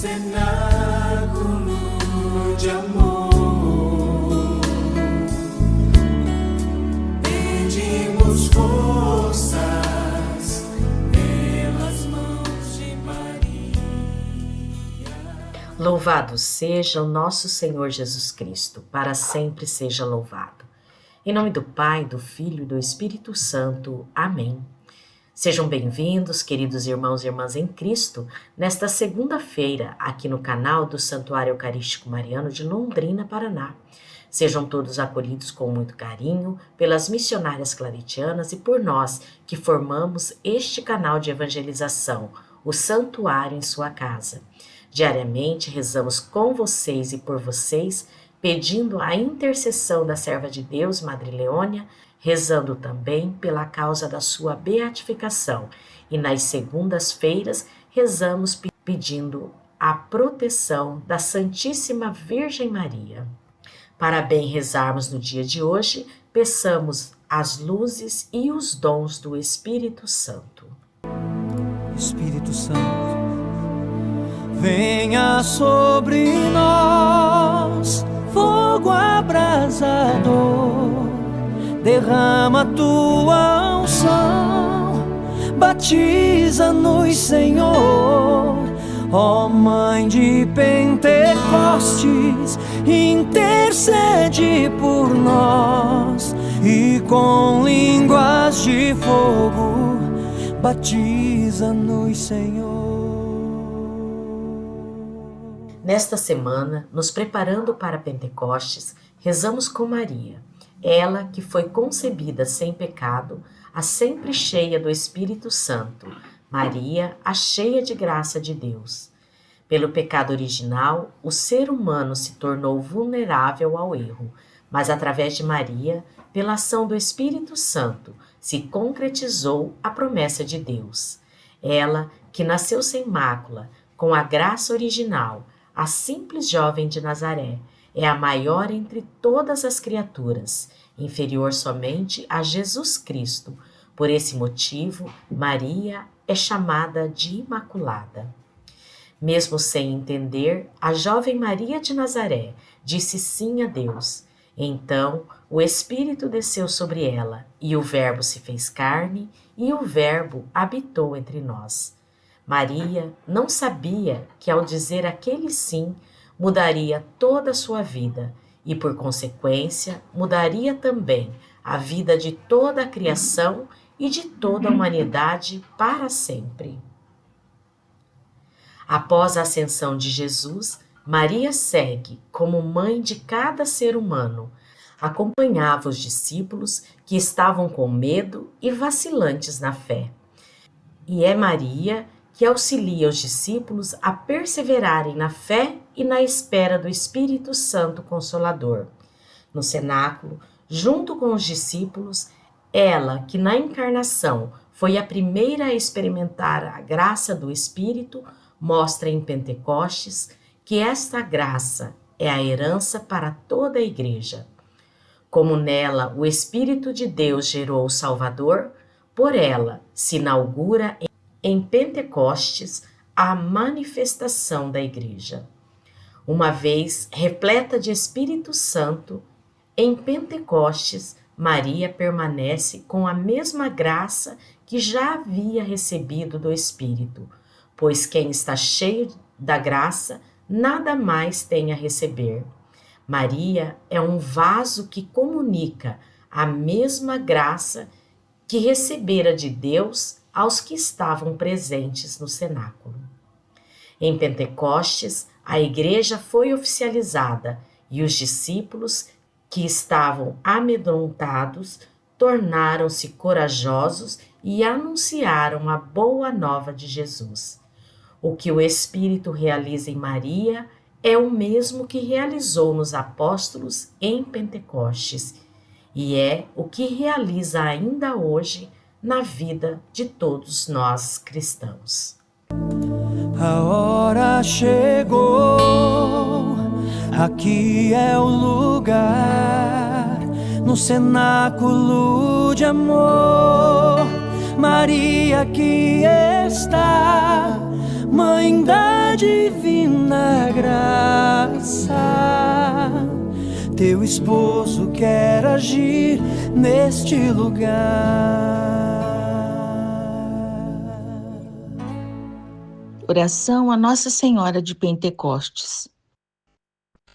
cenáculo de amor, pedimos forças pelas mãos de Maria. Louvado seja o nosso Senhor Jesus Cristo, para sempre seja louvado. Em nome do Pai, do Filho e do Espírito Santo. Amém. Sejam bem-vindos, queridos irmãos e irmãs em Cristo, nesta segunda-feira, aqui no canal do Santuário Eucarístico Mariano de Londrina, Paraná. Sejam todos acolhidos com muito carinho pelas missionárias claretianas e por nós que formamos este canal de evangelização, o Santuário em Sua Casa. Diariamente rezamos com vocês e por vocês, pedindo a intercessão da serva de Deus, Madre Leônia, rezando também pela causa da sua beatificação. E nas segundas-feiras rezamos pedindo a proteção da Santíssima Virgem Maria. Para bem rezarmos no dia de hoje, peçamos as luzes e os dons do Espírito Santo. Espírito Santo, venha sobre nós, fogo abrasador, derrama tua unção, batiza-nos, Senhor. Ó Mãe de Pentecostes, intercede por nós e com línguas de fogo, batiza-nos, Senhor. Nesta semana, nos preparando para Pentecostes, rezamos com Maria, ela que foi concebida sem pecado, a sempre cheia do Espírito Santo, Maria, a cheia de graça de Deus. Pelo pecado original, o ser humano se tornou vulnerável ao erro, mas através de Maria, pela ação do Espírito Santo, se concretizou a promessa de Deus. Ela, que nasceu sem mácula, com a graça original, a simples jovem de Nazaré, é a maior entre todas as criaturas, inferior somente a Jesus Cristo. Por esse motivo, Maria é chamada de Imaculada. Mesmo sem entender, a jovem Maria de Nazaré disse sim a Deus. Então, o Espírito desceu sobre ela, e o Verbo se fez carne, e o Verbo habitou entre nós. Maria não sabia que ao dizer aquele sim, mudaria toda a sua vida e, por consequência, mudaria também a vida de toda a criação e de toda a humanidade para sempre. Após a ascensão de Jesus, Maria segue como mãe de cada ser humano, acompanhava os discípulos que estavam com medo e vacilantes na fé. E é Maria que auxilia os discípulos a perseverarem na fé e na espera do Espírito Santo Consolador. No cenáculo, junto com os discípulos, ela que na encarnação foi a primeira a experimentar a graça do Espírito, mostra em Pentecostes que esta graça é a herança para toda a Igreja. Como nela o Espírito de Deus gerou o Salvador, por ela se inaugura em Pentecostes a manifestação da Igreja. Uma vez repleta de Espírito Santo, em Pentecostes, Maria permanece com a mesma graça que já havia recebido do Espírito, pois quem está cheio da graça nada mais tem a receber. Maria é um vaso que comunica a mesma graça que recebera de Deus aos que estavam presentes no cenáculo. Em Pentecostes, a Igreja foi oficializada e os discípulos, que estavam amedrontados, tornaram-se corajosos e anunciaram a boa nova de Jesus. O que o Espírito realiza em Maria é o mesmo que realizou nos apóstolos em Pentecostes e é o que realiza ainda hoje na vida de todos nós cristãos. A hora chegou, aqui é o lugar, no cenáculo de amor, Maria que está, Mãe da divina graça. Teu esposo quer agir neste lugar. Oração a Nossa Senhora de Pentecostes.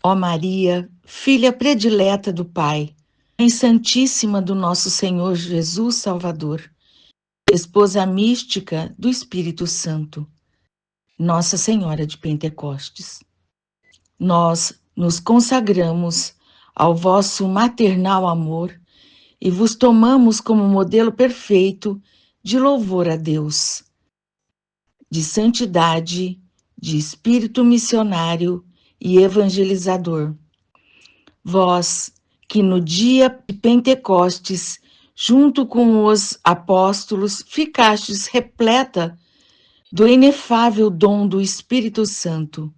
Ó Maria, filha predileta do Pai, Mãe Santíssima do nosso Senhor Jesus Salvador, esposa mística do Espírito Santo, Nossa Senhora de Pentecostes, nós nos consagramos ao vosso maternal amor e vos tomamos como modelo perfeito de louvor a Deus, de santidade, de espírito missionário e evangelizador. Vós, que no dia de Pentecostes, junto com os apóstolos, ficastes repleta do inefável dom do Espírito Santo,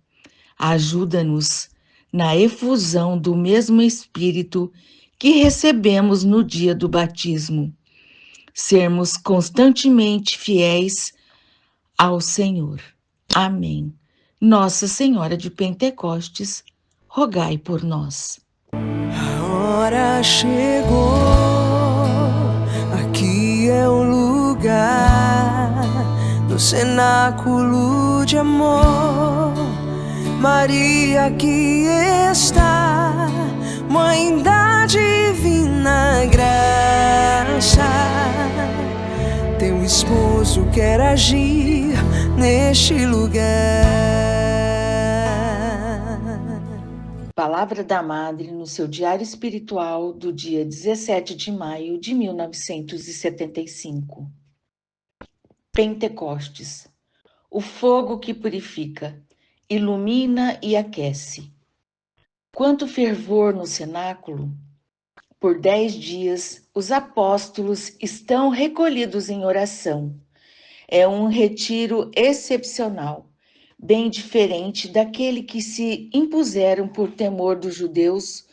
ajuda-nos na efusão do mesmo Espírito que recebemos no dia do batismo, sermos constantemente fiéis ao Senhor. Amém. Nossa Senhora de Pentecostes, rogai por nós. A hora chegou, aqui é o lugar do cenáculo de amor. Maria que está, Mãe da divina graça. Teu esposo quer agir neste lugar. Palavra da Madre no seu diário espiritual do dia 17 de maio de 1975. Pentecostes, o fogo que purifica, ilumina e aquece. Quanto fervor no cenáculo! Por 10 dias, os apóstolos estão recolhidos em oração. É um retiro excepcional, bem diferente daquele que se impuseram por temor dos judeus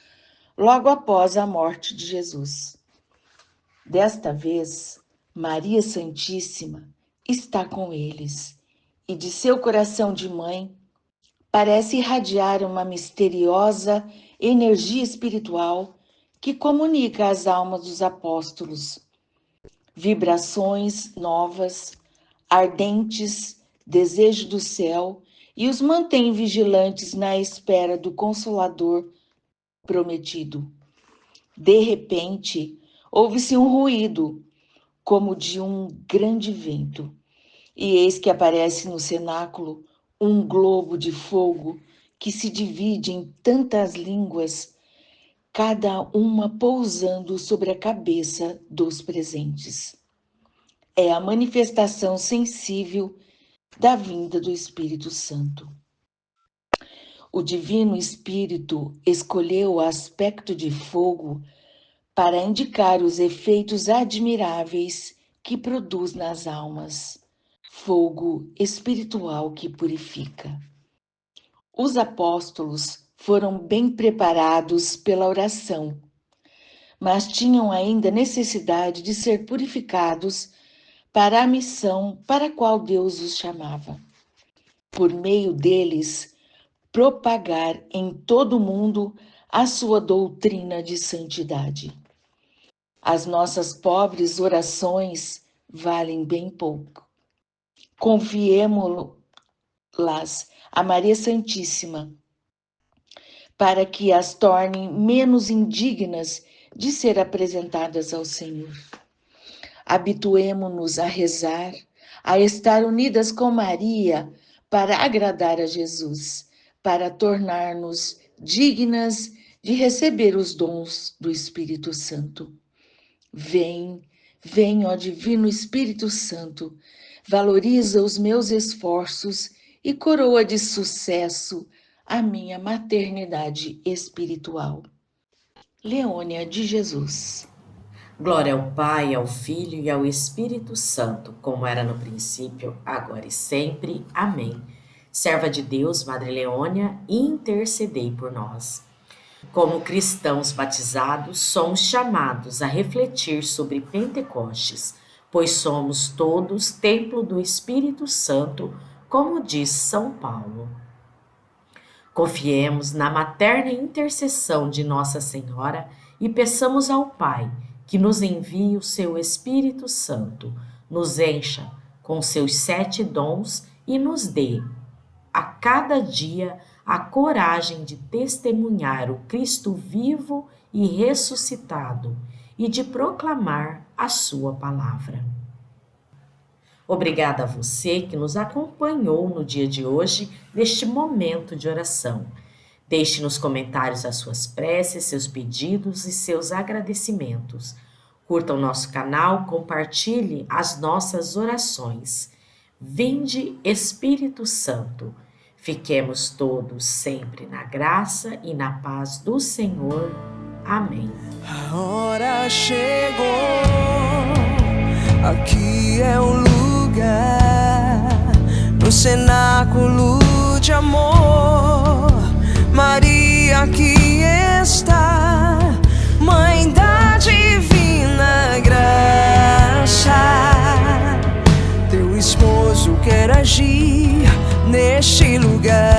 logo após a morte de Jesus. Desta vez, Maria Santíssima está com eles e de seu coração de mãe parece irradiar uma misteriosa energia espiritual que comunica às almas dos apóstolos vibrações novas, ardentes, desejo do céu e os mantém vigilantes na espera do Consolador prometido. De repente, ouve-se um ruído, como de um grande vento, e eis que aparece no cenáculo um globo de fogo que se divide em tantas línguas, cada uma pousando sobre a cabeça dos presentes. É a manifestação sensível da vinda do Espírito Santo. O Divino Espírito escolheu o aspecto de fogo para indicar os efeitos admiráveis que produz nas almas, fogo espiritual que purifica. Os apóstolos foram bem preparados pela oração, mas tinham ainda necessidade de ser purificados para a missão para a qual Deus os chamava. Por meio deles, propagar em todo o mundo a sua doutrina de santidade. As nossas pobres orações valem bem pouco. Confiemo-las a Maria Santíssima, para que as tornem menos indignas de ser apresentadas ao Senhor. Habituemo-nos a rezar, a estar unidas com Maria para agradar a Jesus, para tornar-nos dignas de receber os dons do Espírito Santo. Vem, vem, ó Divino Espírito Santo, valoriza os meus esforços e coroa de sucesso a minha maternidade espiritual. Leônia de Jesus. Glória ao Pai, ao Filho e ao Espírito Santo, como era no princípio, agora e sempre. Amém. Serva de Deus, Madre Leônia, intercedei por nós. Como cristãos batizados, somos chamados a refletir sobre Pentecostes, pois somos todos templo do Espírito Santo, como diz São Paulo. Confiemos na materna intercessão de Nossa Senhora e peçamos ao Pai que nos envie o seu Espírito Santo, nos encha com seus 7 dons e nos dê, a cada dia, a coragem de testemunhar o Cristo vivo e ressuscitado e de proclamar a sua palavra. Obrigada a você que nos acompanhou no dia de hoje, neste momento de oração. Deixe nos comentários as suas preces, seus pedidos e seus agradecimentos. Curta o nosso canal, compartilhe as nossas orações. Vinde, Espírito Santo. Fiquemos todos sempre na graça e na paz do Senhor. Amém. A hora chegou, aqui é o lugar, no cenáculo de amor. Maria aqui está, Mãe da divina graça. Teu esposo quer agir neste lugar.